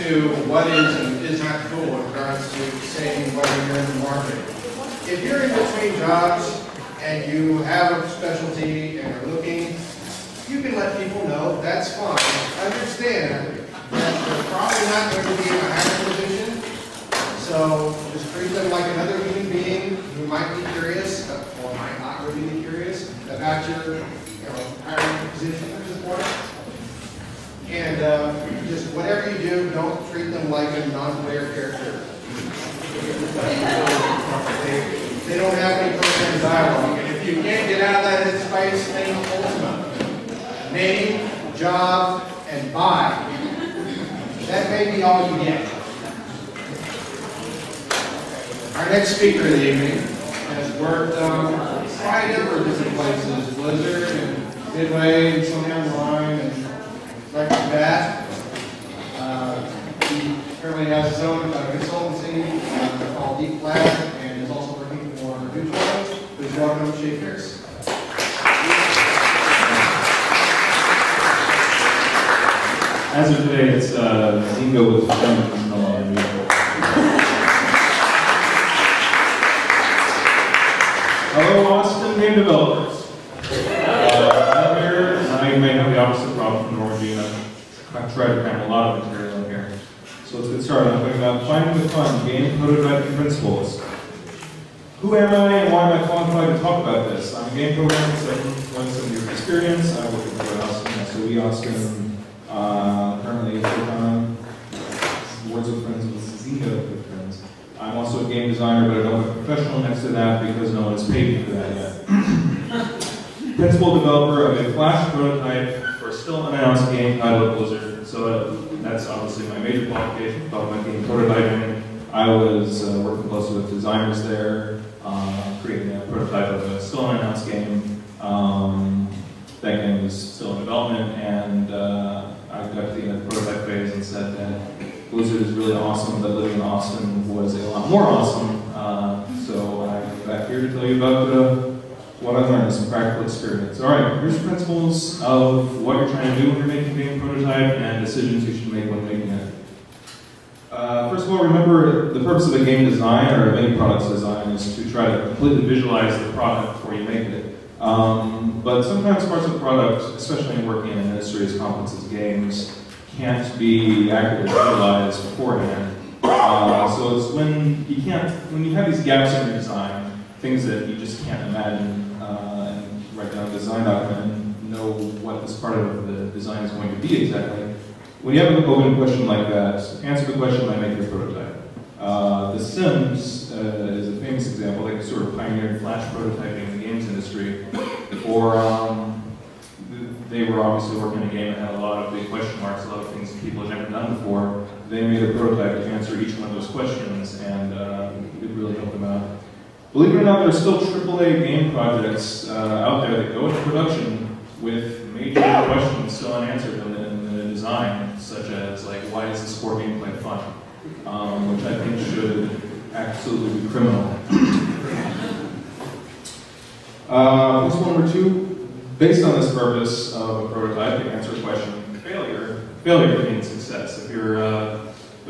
to what is and is not cool in regards to saying whether you're in the market. If you're in between jobs and you have a specialty and are looking, you can let people know, that's fine. Understand that they're probably not going to be in a higher position, so just treat them like another human being who might be curious, or might not really be curious, about your hiring position at this point. And just whatever you do, don't treat them like a non-player character. They don't have any personal dialogue. And if you can't get out of that headspace, then ultimate. Name, job, and buy. That may be all you get. Our next speaker of the evening has worked quite a number of different places, Blizzard and Midway and some down the line and like that. He currently has his own consultancy called Deep Lab and is also working for Mutual. Please welcome Shay. As of today, it's Zingo with German no longer musical. Hello, Austin game developers. I'm here, and I may have the opposite problem from Norwegian. I've tried to cram a lot of material in here. So let's get started. I'm talking about finding the fun, game prototyping principles. Who am I and why am I qualified to talk about this? I'm a game programmer with 27 years of experience. I work at Austin, SOE Austin. Currently full-time, Words with Friends with Zingo with Friends. I'm also a game designer, but I don't have a professional next to that because no one has paid me for that yet. Principal developer of a Flash prototype for a still unannounced game titled Blizzard. So that's obviously my major qualification, talking about game prototyping. I was working closely with designers there, creating a prototype of a still unannounced game. That game was still in development, and I got to the end of the prototype phase and said that Blizzard is really awesome, but living in Austin was a lot more awesome. So I'm back here to tell you about what I learned, some practical experience. All right, here's the principles of what you're trying to do when you're making a game prototype and decisions you should make when making it. First of all, remember the purpose of a game design or of any product's design is to try to completely visualize the product before you make it. But sometimes parts of the product, especially in working in an industry as complex as games, can't be accurately visualized beforehand. So it's when you have these gaps in your design, things that you just can't imagine, and write down a design document and know what this part of the design is going to be exactly. When you have an open question like that, answer the question by making a prototype. The Sims is a famous example. They sort of pioneered Flash prototyping in the games industry. Or they were obviously working in a game that had a lot of big question marks, a lot of things that people had never done before. They made a prototype to answer each one of those questions, and it really helped them out. Believe it or not, there's still AAA game projects out there that go into production with major questions still unanswered in the design, such as like, why is the sport being played fun? Which I think should absolutely be criminal. Principle number 2, based on this purpose of a prototype, to answer a question, failure can mean success. If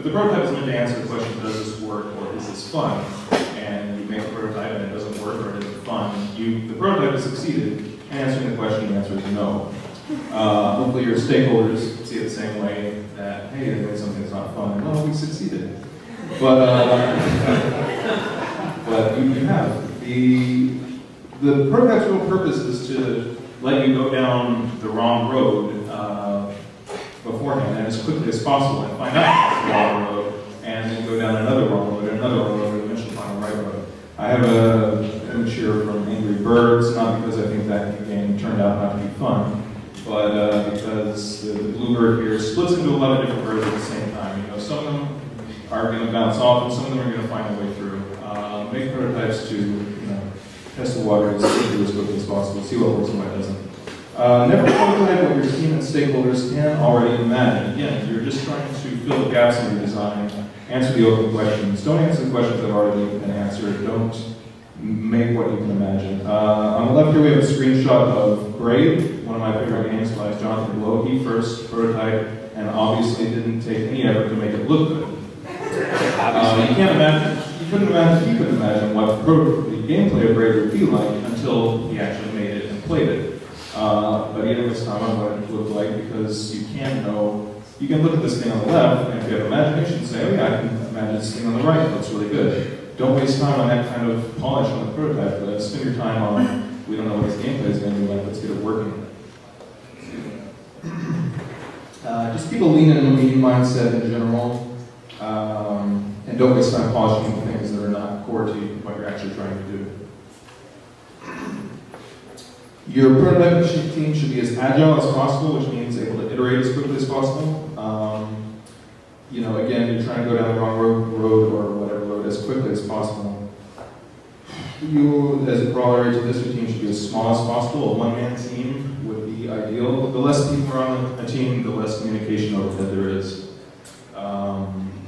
the prototype is meant to answer the question, does this work or is this fun? And you make a prototype and it doesn't work or it isn't fun, the prototype has succeeded. Answering the question, the answer is no. Hopefully your stakeholders see it the same way, that, hey, they made something that's not fun. No, we succeeded. But you have. The prototype's real purpose is to let you go down the wrong road beforehand and as quickly as possible and find out it's the wrong road and then go down another wrong road and another wrong road and eventually find the right road. I have an image here from Angry Birds, not because I think that game turned out not to be fun, but because the bluebird here splits into a lot of different birds at the same time. You know, some of them are going to bounce off and some of them are going to find their way through. Make prototypes to test the waters, do as quickly as possible, see what works and what doesn't. Never prototype what your team and stakeholders can already imagine. Again, you're just trying to fill the gaps in your design, answer the open questions. Don't answer the questions that have already been answered. Don't make what you can imagine. On the left here we have a screenshot of Braid, one of my favorite games by Jonathan Blow. He first prototyped and and obviously didn't take any effort to make it look good. You couldn't imagine what the gameplay of Braid would be like until he actually made it and played it. But he didn't waste time on what it looked like, because you can look at this thing on the left, and if you have imagination, say, oh yeah, I can imagine this thing on the right, it looks really good. Don't waste time on that kind of polish on the prototype, but spend your time on, we don't know what his gameplay is going to be like, let's get it working. Just keep a lean and mean mindset in general, and don't waste time polishing things that are not core to what you're actually trying to do. Your prototype team should be as agile as possible, which means able to iterate as quickly as possible. You know, again, you're trying to go down the wrong road or whatever road as quickly as possible. You, as a corollary to this, your team should be as small as possible. A one-man team would be ideal. The less people are on a team, the less communication overhead there is.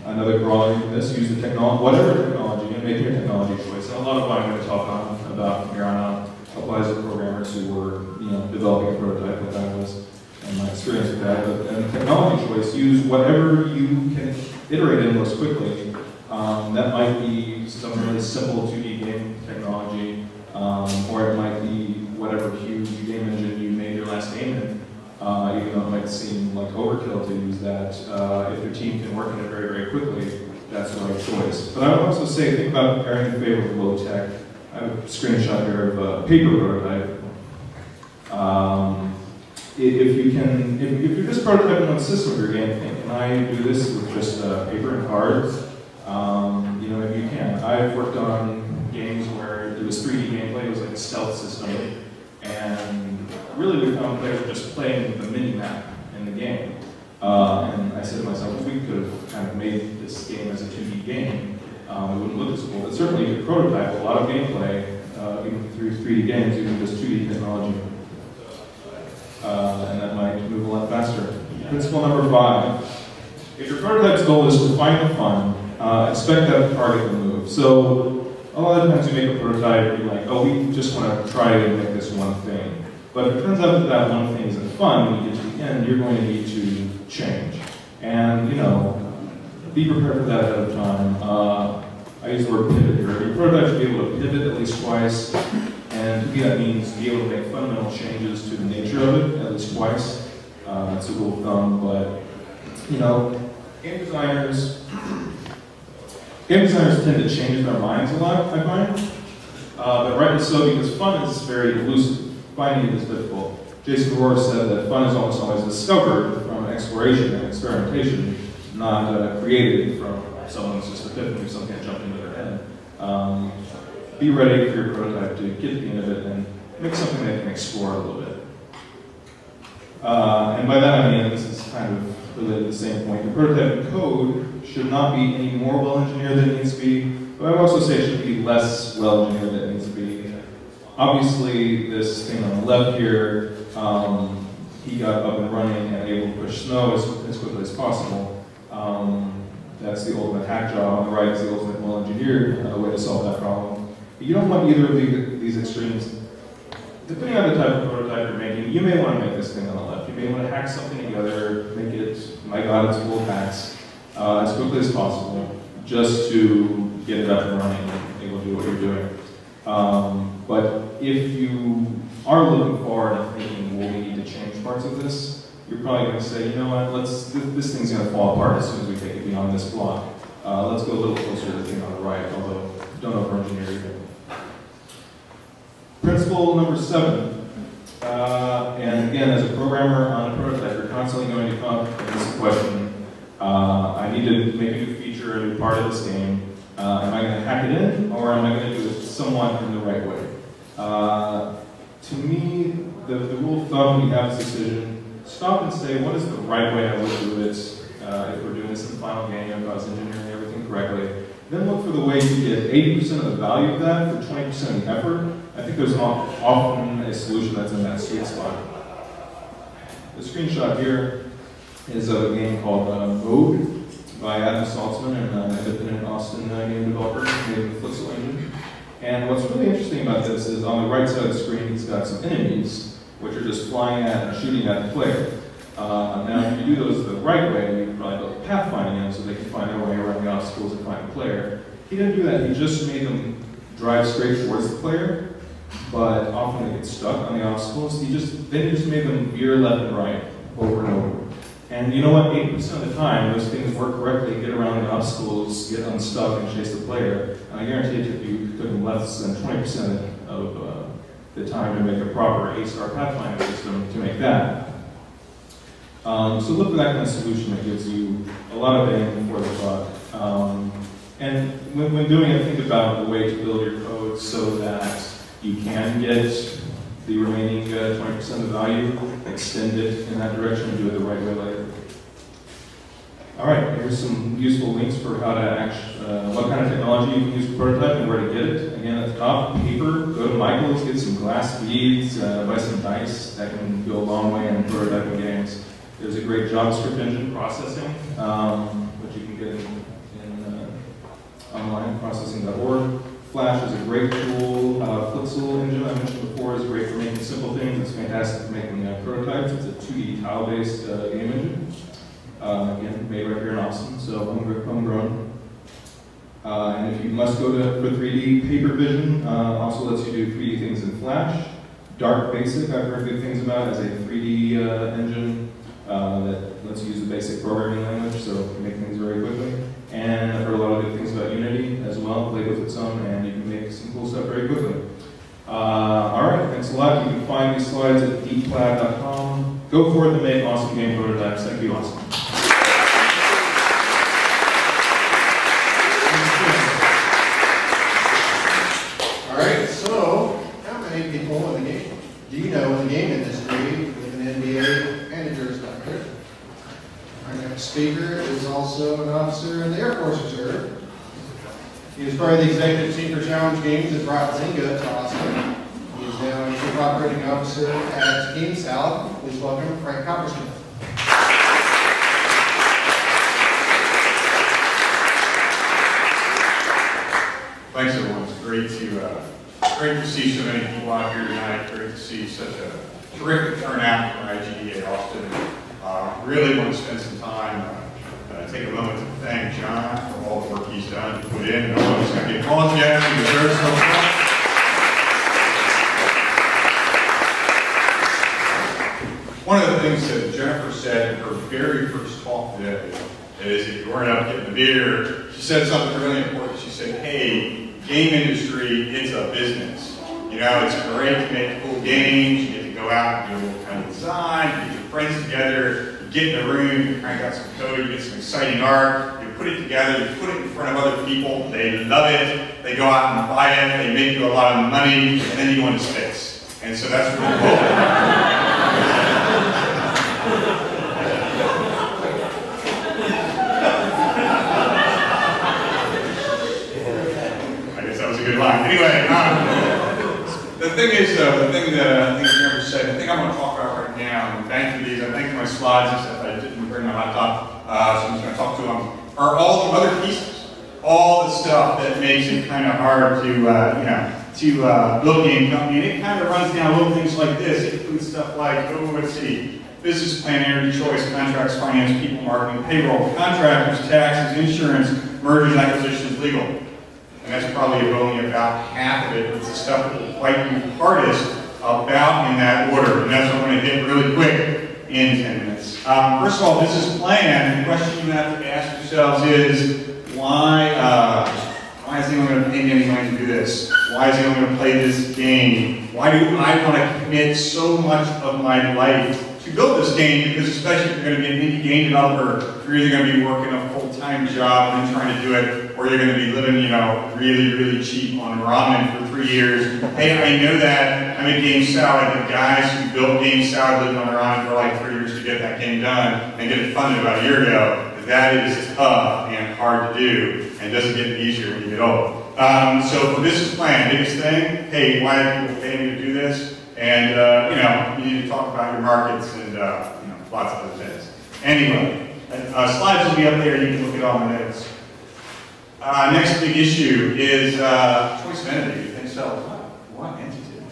Another corollary to this, use the technology, whatever technology, and make your technology choice. And a lot of what I'm going to talk about from here on out applies to programmers who were, developing a prototype like I was, and my experience with that. And technology choice, use whatever you can iterate in most quickly. That might be some really simple 2D game technology, or it might be whatever huge game engine you made your last game in, even though it might seem like overkill to use that. If your team can work in it very, very quickly, that's the right choice. But I would also say, think about preparing in favor of low tech. I have a screenshot here of a paper prototype. If you're just prototyping on the system of your game, can I do this with just paper and cards? Maybe you can. I've worked on games where it was 3D gameplay, it was like a stealth system, and really we found players just playing the mini-map in the game. And I said to myself, if we could have kind of made this game as a 2D game, it wouldn't look as cool. But certainly you could prototype a lot of gameplay, even through 3D games, using just 2D technology. And that might move a lot faster. Principle number 5. If your prototype's goal is to find the fun, expect that to target the move. So a lot of times you make a prototype and you're like, oh, we just want to try to make this one thing. But if it turns out that that one thing isn't fun, when you get to the end, you're going to need to change. And, be prepared for that ahead of time. I use the word pivot here. Your prototype should be able to pivot at least twice. And to me, that means be able to make fundamental changes to the nature of it at least twice. That's a rule of thumb, but, game designers tend to change their minds a lot, I find. But rightly so, because fun is very elusive. Finding it is difficult. Jason Rohr said that fun is almost always discovered from exploration and experimentation, not created from someone's just epiphany, something that jumped into their head. Be ready for your prototype to get to the end of it and make something they can explore a little bit. And by that I mean, this is kind of related to the same point, the prototype code should not be any more well-engineered than it needs to be, but I would also say it should be less well-engineered than it needs to be. Obviously, this thing on the left here, he got up and running and able to push snow as quickly as possible. That's the ultimate hack job. On the right is the ultimate well-engineered way to solve that problem. You don't want either of these extremes. Depending on the type of prototype you're making, you may want to make this thing on the left. You may want to hack something together, make it, my God, it's full of hacks, as quickly as possible, just to get it up and running and able to do what you're doing. But if you are looking forward and thinking, well, we need to change parts of this, you're probably going to say, you know what, this thing's going to fall apart as soon as we take it beyond this block. Let's go a little closer to the thing on the right, although don't over-engineer anything. Principle number 7. And again, as a programmer on a prototype, you're constantly going to come up with this question. I need to make a new feature, a new part of this game. Am I going to hack it in, or am I going to do it somewhat in the right way? To me, the rule of thumb when you have this decision, stop and say, what is the right way I would do it if we're doing this in the final game, if I was engineering everything correctly. Then look for the way to get 80% of the value of that for 20% of the effort. I think there's often a solution that's in that sweet spot. The screenshot here is of a game called Mode by Adam Saltzman, an independent Austin game developer made in the Flixel engine. And what's really interesting about this is on the right side of the screen, it's got some enemies, which are just flying at and shooting at the player. Now, if you do those the right way, you can probably build pathfinding in so they can find their way around the obstacles and find the player. He didn't do that. He just made them drive straight towards the player, but often they get stuck on the obstacles. Then he just made them veer left and right over and over. And you know what? 80% of the time, those things work correctly, get around the obstacles, get unstuck, and chase the player. And I guarantee it took them less than 20% of the time to make a proper 8-star pathfinding system to make that. So look for that kind of solution that gives you a lot of bang for the buck. And when doing it, think about the way to build your code so that you can get the remaining 20% of the value, extend it in that direction, and do it the right way later. All right, here's some useful links for how to what kind of technology you can use for prototype and where to get it. Again, at the top, paper, go to Michael's, get some glass beads, buy some dice. That can go a long way in prototyping games. There's a great JavaScript engine processing, which you can get in online, processing.org. Flash is a great tool. Flixel engine, I mentioned before, is great for making simple things. It's fantastic for making prototypes. It's a 2D tile-based game engine. Again, made right here in Austin, so homegrown. And if you must go for 3D, Paper Vision also lets you do 3D things in Flash. Dark Basic, I've heard good things about, as a 3D engine that lets you use the basic programming language, so you can make things very quickly. And I've heard a lot of good things about Unity as well. Played with it some, and you can make some cool stuff very quickly. All right, thanks a lot. You can find these slides at deepcloud.com. Go forth and make awesome game prototypes. Thank you, Austin. All right, so how many people in the game do you know in the game industry with an MBA and a Juris Doctorate? Our next speaker is also an officer in the Air Force Reserve. He was part of the executive team for Challenge Games that brought Zynga to Austin. He is now a chief operating officer at Game South. Please welcome Frank Coppersmith. Thanks, everyone. It's great to see so many people out here tonight. Great to see such a terrific turnout for IGDA Austin. Really want to spend some time, take a moment to thank John for all the work he's done to put in. No one's going to get called yet. He deserves so much. One of the things that Jennifer said in her very first talk today is if you weren't out getting a beer, she said something really important. She said, hey, game industry, it's a business. You know, it's great to make cool games. You get to go out and do a little kind of design, you get your friends together, you get in a room, you crank out some code, you get some exciting art, you put it together, you put it in front of other people, they love it, they go out and buy it, they make you a lot of money, and then you go into space. And so that's really cool. Good line. Anyway, the thing is, the thing that I think Jennifer said, the thing I'm going to talk about right now, and thank you for these, I thank you for my slides, except I didn't bring my laptop, so I'm just going to talk to them, are all the other pieces, all the stuff that makes it kind of hard to, build a game company, and it kind of runs down little things like this. It includes stuff like, let's see, business plan, energy choice, contracts, finance, people, marketing, payroll, contractors, taxes, insurance, mergers, acquisitions, legal. And that's probably only about half of it. It's the stuff that will fight you hardest about in that order. And that's what I'm going to hit really quick in 10 minutes. First of all, business plan. The question you have to ask yourselves is, why is anyone going to pay me any money to do this? Why is anyone going to play this game? Why do I want to commit so much of my life to build this game? Because especially if you're going to be an indie game developer, you're either going to be working a full-time job and then trying to do it, or you're going to be living, really, really cheap on ramen for 3 years. Hey, I know that. I'm at Game South. The guys who built Game South lived on ramen for like 3 years to get that game done and get it funded about a year ago. That is tough and hard to do, and doesn't get any easier when you get old. So for business plan, biggest thing, hey, why are people paying me to do this? And, you need to talk about your markets and, lots of other things. Anyway, slides will be up there. You can look at all my notes. Next big issue is choice of entity. And so, what entity?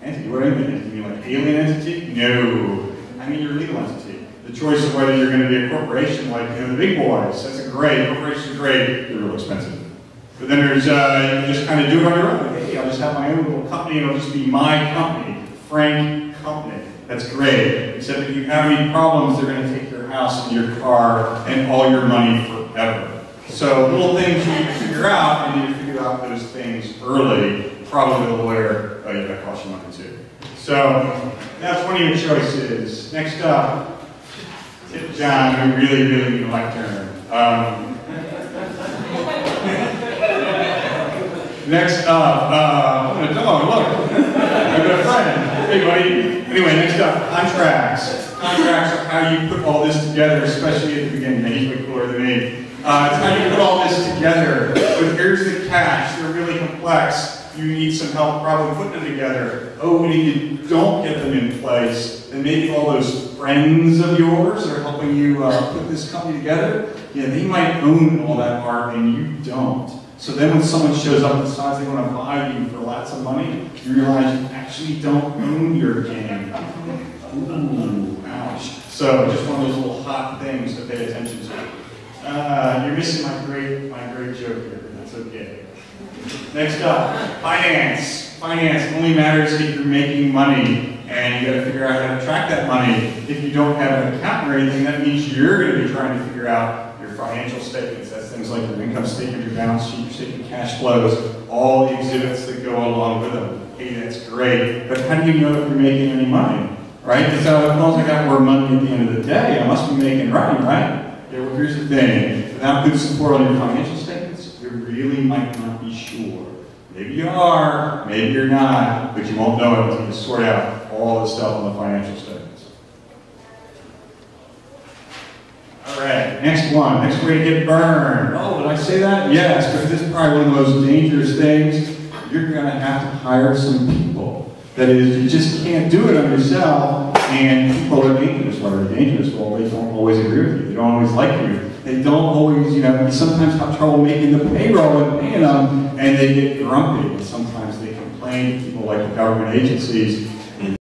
Entity, what do you mean? You mean like alien entity? No. I mean your legal entity. The choice of whether you're going to be a corporation like the big boys. That's a great, corporations are great, they're real expensive. But then there's, you just kind of do it on your own. Hey, I'll just have my own little company, it'll just be my company, Frank Company. That's great. Except if you have any problems, they're going to take your house and your car and all your money forever. So little things you need to figure out, and you need to figure out those things early. Probably the lawyer, that costs you money too. So that's one of your choices. Next up, Tip John, we really need a lectern. Next up, oh, look, I've got a friend. Hey, buddy. Anyway, next up, contracts. Contracts are how you put all this together, especially at the beginning. He's way cooler than me. It's how you put all this together. But here's the catch. They're really complex. You need some help probably putting them together. Oh, and if you don't get them in place, then maybe all those friends of yours are helping you put this company together. Yeah, they might own all that art and you don't. So then when someone shows up and decides they want to buy you for lots of money, you realize you actually don't own your game. Ooh, ouch. So just one of those little hot things to pay attention to. You're missing my great joke here, but that's okay. Next up, finance. Finance only matters if you're making money, and you got to figure out how to track that money. If you don't have an accountant or anything, that means you're going to be trying to figure out your financial statements. That's things like your income statement, your balance sheet, your statement of cash flows, all the exhibits that go along with them. Hey, that's great, but how do you know if you're making any money, right? Because as long as I got more money at the end of the day, I must be making money, right? Yeah, well, here's the thing. Without good support on your financial statements, you really might not be sure. Maybe you are, maybe you're not, but you won't know it until you sort out all the stuff on the financial statements. All right, next one. Next way to get burned. Oh, did I say that? Yes, because this is probably one of the most dangerous things. You're going to have to hire some people. That is, you just can't do it on yourself, and people are dangerous. Well, they're dangerous. Well, they don't always agree with you. They don't always like you. They don't always, you sometimes have trouble making the payroll and paying them, and they get grumpy. And sometimes they complain to people like the government agencies,